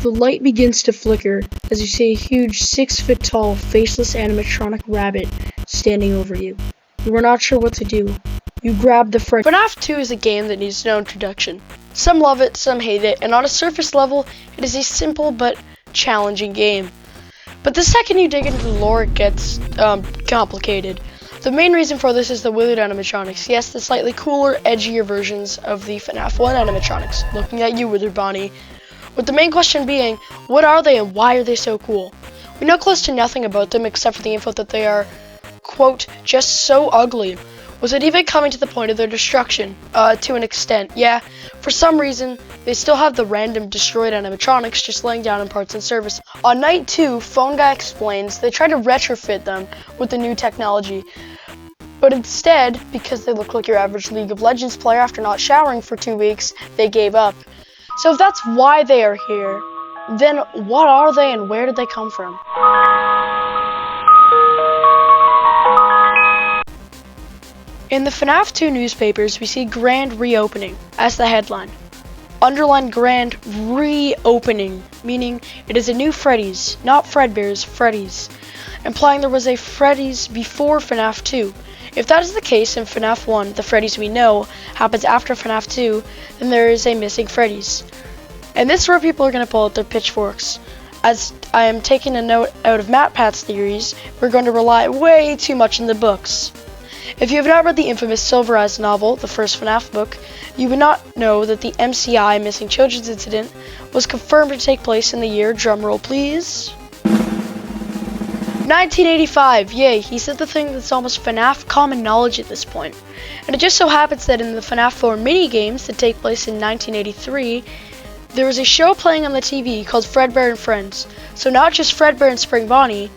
The light begins to flicker as you see a huge 6-foot-tall, faceless animatronic rabbit standing over you. You are not sure what to do. You grab the Freddy. FNAF 2 is a game that needs no introduction. Some love it, some hate it, and on a surface level, it is a simple but challenging game. But the second you dig into the lore, it gets complicated. The main reason for this is the Withered animatronics. Yes, the slightly cooler, edgier versions of the FNAF 1 animatronics. Looking at you, Withered Bonnie. With the main question being, what are they and why are they so cool? We know close to nothing about them except for the info that they are, quote, just so ugly. Was it even coming to the point of their destruction? To an extent, yeah. For some reason, they still have the random destroyed animatronics just laying down in parts and service. On night 2, Phone Guy explains they tried to retrofit them with the new technology. But instead, because they look like your average League of Legends player after not showering for 2 weeks, they gave up. So if that's why they are here, then what are they and where did they come from? In the FNAF 2 newspapers, we see grand reopening as the headline. Underline grand reopening, meaning it is a new Freddy's, not Fredbear's, Freddy's, implying there was a Freddy's before FNAF 2. If that is the case in FNAF 1, the Freddy's we know happens after FNAF 2, then there is a missing Freddy's. And this is where people are going to pull out their pitchforks. As I am taking a note out of MatPat's theories, we're going to rely way too much on the books. If you have not read the infamous Silver Eyes novel, the first FNAF book, you would not know that the MCI missing children's incident was confirmed to take place in the year, drumroll please, 1985, yay, he said the thing that's almost FNAF common knowledge at this point. And it just so happens that in the FNAF 4 mini-games that take place in 1983, there was a show playing on the TV called Fredbear and Friends. So not just Fredbear and Spring Bonnie,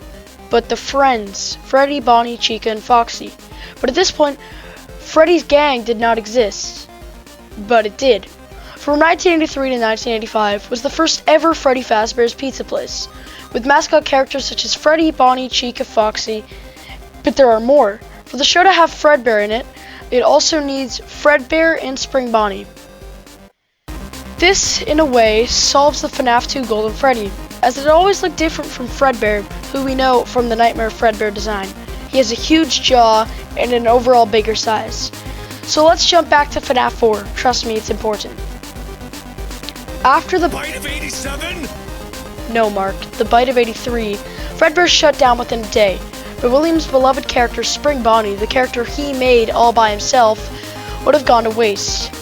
but the Friends, Freddy, Bonnie, Chica, and Foxy. But at this point, Freddy's gang did not exist. But it did. From 1983 to 1985 was the first ever Freddy Fazbear's Pizza Place, with mascot characters such as Freddy, Bonnie, Chica, Foxy, but there are more. For the show to have Fredbear in it, it also needs Fredbear and Spring Bonnie. This, in a way, solves the FNAF 2 Golden Freddy, as it always looked different from Fredbear, who we know from the Nightmare Fredbear design. He has a huge jaw and an overall bigger size. So let's jump back to FNAF 4, trust me, it's important. After the bite of 87? No, Mark, the bite of 83, Fredbear shut down within a day, but William's beloved character Spring Bonnie, the character he made all by himself, would have gone to waste.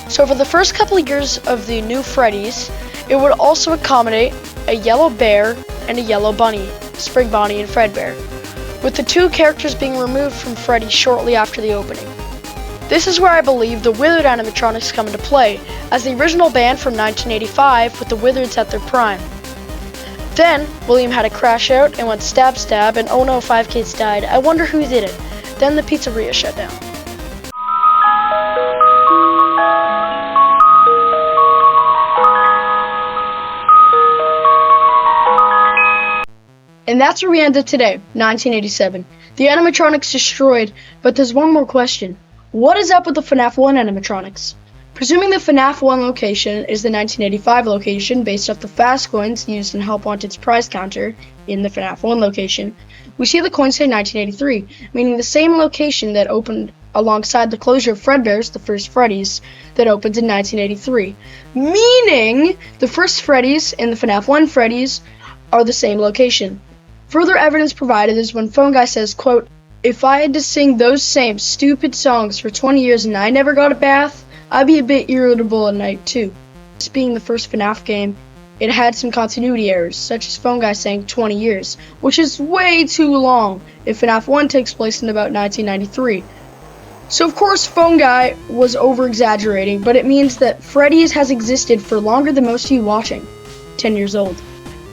So for the first couple of years of the new Freddy's, it would also accommodate a yellow bear and a yellow bunny, Spring Bonnie and Fredbear, with the two characters being removed from Freddy shortly after the opening. This is where I believe the Withered animatronics come into play, as the original band from 1985 with the Withereds at their prime. Then, William had a crash out and went stab stab and oh no, 5 kids died. I wonder who did it. Then the pizzeria shut down. And that's where we end up today, 1987. The animatronics destroyed, but there's one more question. What is up with the FNAF 1 animatronics? Presuming the FNAF 1 location is the 1985 location based off the fast coins used in Help Wanted's prize counter in the FNAF 1 location, we see the coins say 1983, meaning the same location that opened alongside the closure of Fredbear's, the first Freddy's, that opened in 1983. Meaning the first Freddy's and the FNAF 1 Freddy's are the same location. Further evidence provided is when Phone Guy says, quote, "If I had to sing those same stupid songs for 20 years and I never got a bath, I'd be a bit irritable at night too." This being the first FNAF game, it had some continuity errors, such as Phone Guy saying 20 years, which is way too long if FNAF 1 takes place in about 1993. So of course Phone Guy was over-exaggerating, but it means that Freddy's has existed for longer than most of you watching, 10 years old.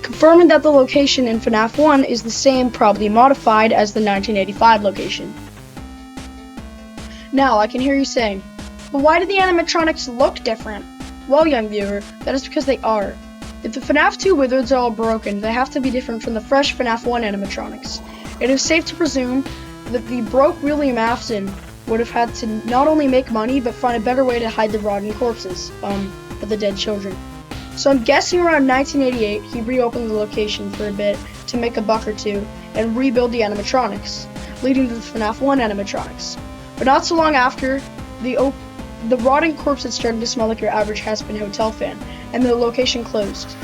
Confirming that the location in FNAF 1 is the same, probably modified, as the 1985 location. Now, I can hear you saying, but why do the animatronics look different? Well, young viewer, that is because they are. If the FNAF 2 Withereds are all broken, they have to be different from the fresh FNAF 1 animatronics. It is safe to presume that the broke William Afton would have had to not only make money, but find a better way to hide the rotting corpses, of the dead children. So I'm guessing around 1988, he reopened the location for a bit to make a buck or two and rebuild the animatronics, leading to the FNAF 1 animatronics. But not so long after, the rotting corpse had started to smell like your average has-been hotel fan, and the location closed.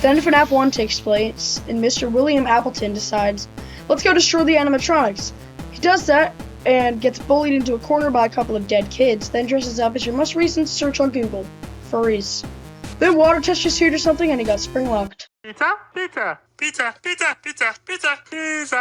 Then FNAF 1 takes place, and Mr. William Appleton decides, let's go destroy the animatronics. He does that, and gets bullied into a corner by a couple of dead kids, then dresses up as your most recent search on Google, furries. Then water touched his suit or something, and he got spring locked. Pizza, pizza, pizza, pizza, pizza, pizza, pizza.